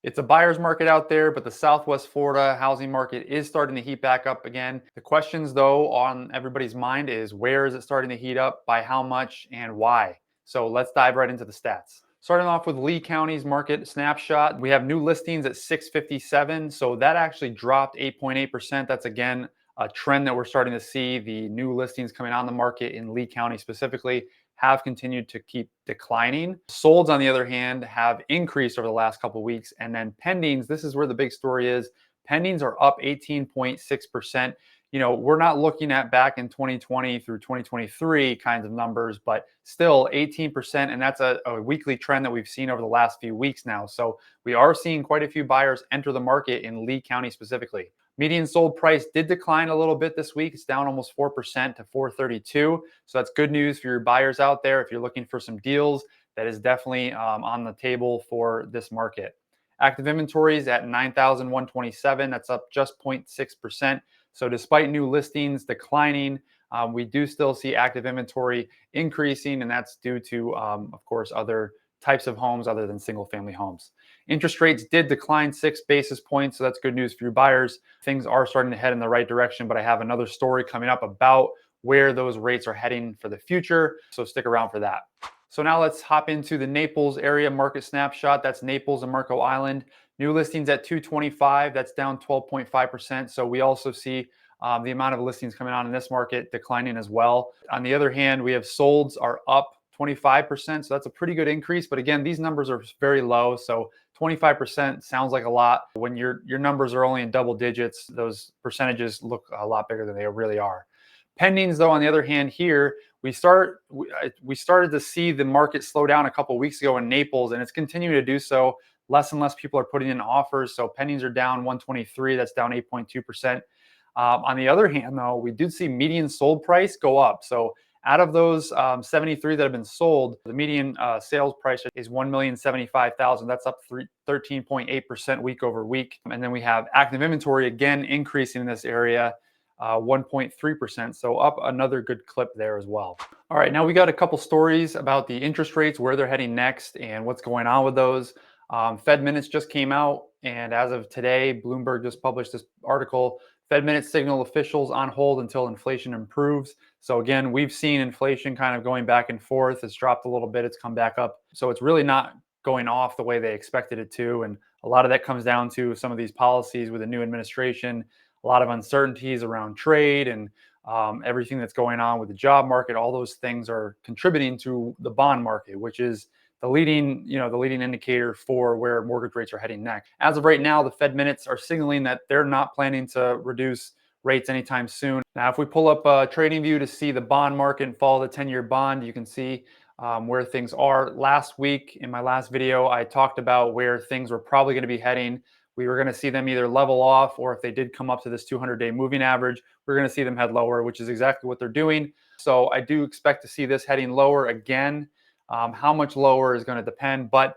It's a buyer's market out there, but the Southwest Florida housing market is starting to heat back up again. The questions, though, on everybody's mind is where is it starting to heat up, by how much, and why? So let's dive right into the stats. Starting off with Lee County's market snapshot, we have new listings at 657. So that actually dropped 8.8%. That's again a trend that we're starting to see. The new listings coming on the market in Lee County specifically have continued to keep declining. Solds, on the other hand, have increased over the last couple of weeks. And then pendings, this is where the big story is. Pendings are up 18.6%. We're not looking at back in 2020 through 2023 kinds of numbers, but still 18%. And that's a weekly trend that we've seen over the last few weeks now. So we are seeing quite a few buyers enter the market in Lee County specifically. Median sold price did decline a little bit this week. It's down almost 4% to 432. So that's good news for your buyers out there. If you're looking for some deals, that is definitely on the table for this market. Active inventory is at 9,127. That's up just 0.6%. So despite new listings declining, we do still see active inventory increasing, and that's due to, of course, other types of homes other than single family homes. Interest rates did decline 6 basis points, so that's good news for your buyers. Things are starting to head in the right direction, but I have another story coming up about where those rates are heading for the future, so stick around for that. So now let's hop into the Naples area market snapshot. That's Naples and Marco Island. New listings at 225, that's down 12.5%. So we also see the amount of listings coming on in this market declining as well. On the other hand, we have solds are up 25%. So that's a pretty good increase. But again, these numbers are very low. So 25% sounds like a lot. When your numbers are only in double digits, those percentages look a lot bigger than they really are. Pendings, though, on the other hand, here we started to see the market slow down a couple of weeks ago in Naples, and it's continuing to do so. Less and less people are putting in offers. So pendings are down 123. That's down 8.2%. On the other hand, though, we did see median sold price go up. So out of those 73 that have been sold, the median sales price is $1,075,000. That's up 13.8% week over week. And then we have active inventory again increasing in this area, 1.3%. So up another good clip there as well. All right, now we got a couple stories about the interest rates, where they're heading next, and what's going on with those. Fed minutes just came out, and as of today, Bloomberg just published this article. Fed minutes signal officials on hold until inflation improves. So again, we've seen inflation kind of going back and forth. It's dropped a little bit, it's come back up. So it's really not going off the way they expected it to. And a lot of that comes down to some of these policies with the new administration, a lot of uncertainties around trade and everything that's going on with the job market. All those things are contributing to the bond market, which is the leading indicator for where mortgage rates are heading next. As of right now, the Fed minutes are signaling that they're not planning to reduce rates anytime soon. Now, if we pull up TradingView to see the bond market and follow the 10-year bond, you can see where things are. Last week, in my last video, I talked about where things were probably going to be heading. We were going to see them either level off, or if they did come up to this 200-day moving average, we're going to see them head lower, which is exactly what they're doing. So I do expect to see this heading lower again. How much lower is going to depend, but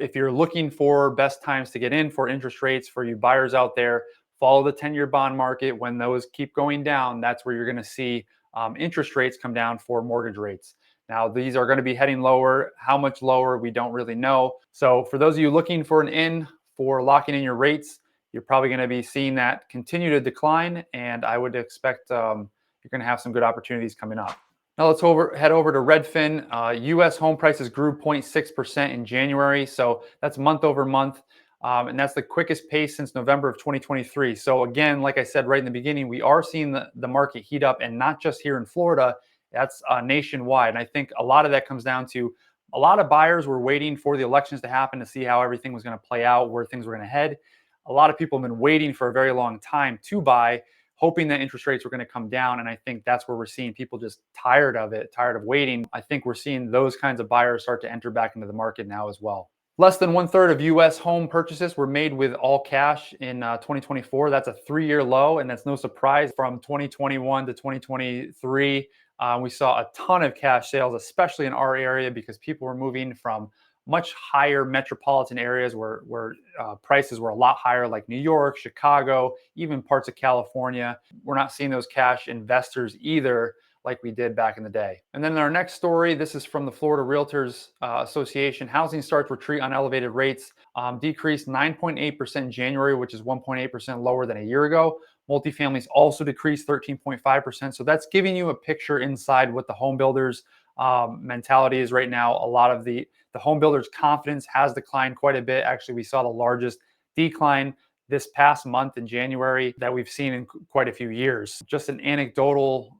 if you're looking for best times to get in for interest rates for you buyers out there, follow the 10-year bond market. When those keep going down, that's where you're going to see interest rates come down for mortgage rates. Now, these are going to be heading lower. How much lower, we don't really know. So for those of you looking for an in for locking in your rates, you're probably going to be seeing that continue to decline, and I would expect you're going to have some good opportunities coming up. Now let's head over to Redfin. U.S. home prices grew 0.6% in January, so that's month over month, and that's the quickest pace since November of 2023. So again, like I said right in the beginning, we are seeing the market heat up, and not just here in Florida, that's nationwide. And I think a lot of that comes down to a lot of buyers were waiting for the elections to happen to see how everything was going to play out, where things were going to head. A lot of people have been waiting for a very long time to buy, hoping that interest rates were going to come down. And I think that's where we're seeing people just tired of it, tired of waiting. I think we're seeing those kinds of buyers start to enter back into the market now as well. Less than 1/3 of U.S. home purchases were made with all cash in 2024. That's a 3-year low, and that's no surprise. From 2021 to 2023, we saw a ton of cash sales, especially in our area, because people were moving from much higher metropolitan areas where prices were a lot higher, like New York, Chicago, even parts of California. We're not seeing those cash investors either like we did back in the day. And then our next story, this is from the Florida Realtors Association. Housing starts retreat on elevated rates, decreased 9.8% in January, which is 1.8% lower than a year ago. Multifamilies also decreased 13.5%. So that's giving you a picture inside what the home builders mentality is right now. A lot of the home builders' confidence has declined quite a bit. Actually, we saw the largest decline this past month in January that we've seen in quite a few years. Just an anecdotal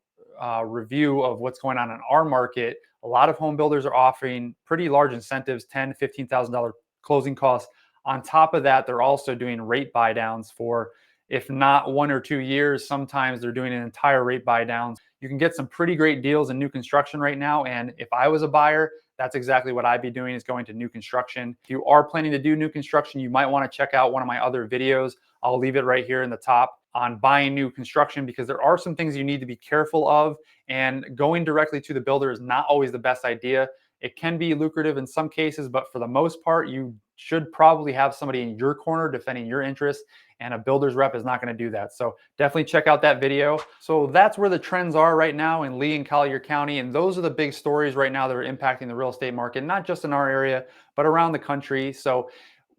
review of what's going on in our market. A lot of home builders are offering pretty large incentives, $10,000 to $15,000 closing costs. On top of that, they're also doing rate buy downs for, if not 1 or 2 years, sometimes they're doing an entire rate buy down. You can get some pretty great deals in new construction right now. And if I was a buyer, that's exactly what I'd be doing, is going to new construction. If you are planning to do new construction, you might want to check out one of my other videos. I'll leave it right here in the top on buying new construction, because there are some things you need to be careful of, and going directly to the builder is not always the best idea. It can be lucrative in some cases, but for the most part, you should probably have somebody in your corner defending your interests, and a builder's rep is not going to do that. So definitely check out that video. So that's where the trends are right now in Lee and Collier County, and those are the big stories right now that are impacting the real estate market, not just in our area, but around the country. So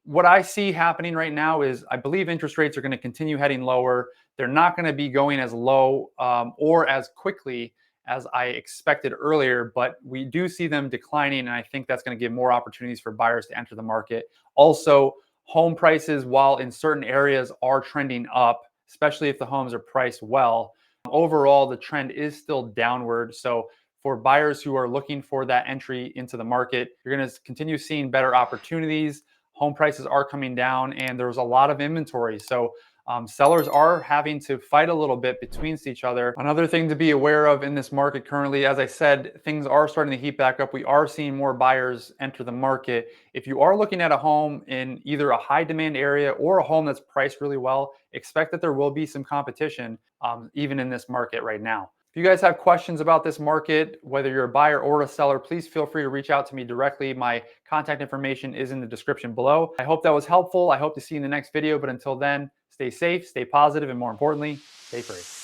what I see happening right now is I believe interest rates are going to continue heading lower. They're not going to be going as low or as quickly as I expected earlier, but we do see them declining, and I think that's going to give more opportunities for buyers to enter the market. Also, home prices, while in certain areas are trending up, especially if the homes are priced well, overall the trend is still downward. So for buyers who are looking for that entry into the market, you're going to continue seeing better opportunities. Home prices are coming down, and there's a lot of inventory. So sellers are having to fight a little bit between each other. Another thing to be aware of in this market currently, as I said, things are starting to heat back up. We are seeing more buyers enter the market. If you are looking at a home in either a high demand area or a home that's priced really well, expect that there will be some competition even in this market right now. If you guys have questions about this market, whether you're a buyer or a seller, please feel free to reach out to me directly. My contact information is in the description below. I hope that was helpful. I hope to see you in the next video, but until then, stay safe, stay positive, and more importantly, stay free.